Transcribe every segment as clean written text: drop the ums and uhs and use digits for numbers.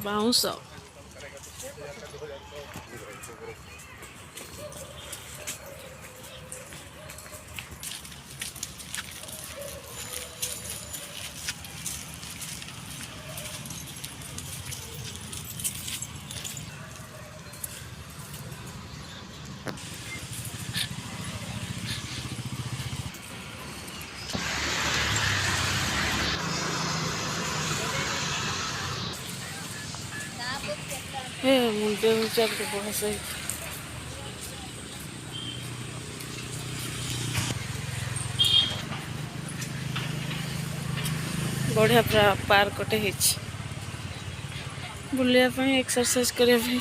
bounce हे मुंडे ऊंचा तो बहुत सही बढ़िया पार्क गोटे बुलिया एक्सरसाइज करने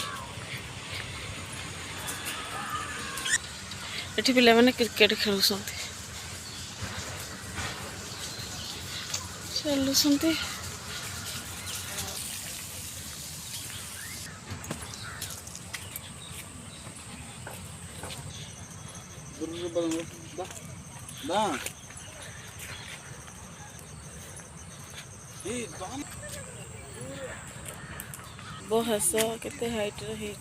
एठी पिला माने क्रिकेट खेलुसंती चलुसंती बहस केते हाइट रही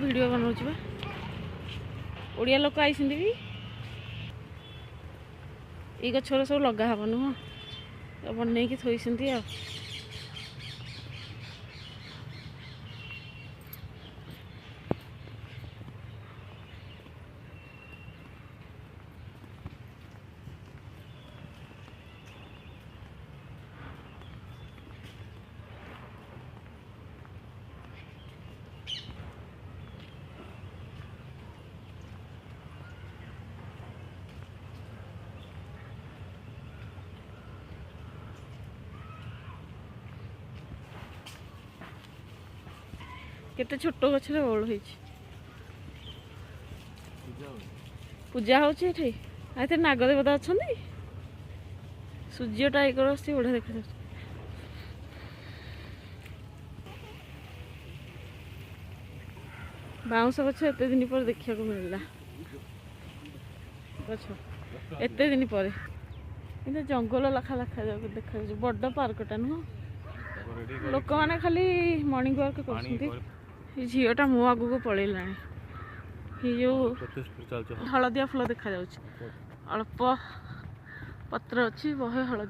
वीडियो बनाऊँ ओडिया लोक आई भी ये गचर सब लगा हे नुह बन थोड़ी आ केते छोट गछरे बड़ हो पूजा होते नाग देवता अच्छा सूर्य टाइगर आस बढ़िया देखा बाउंस गछ एत दिन पर देखा मिलला गछ एत दिन पर जंगल लखा लखा देखा बड़ पार्कटा नुह लोक मैंने खाली मॉर्निंग वॉक कर झीटा मो आग को पलैला जो हलदिया फुल देखा अल्प पत्र अच्छी बहे हलदिया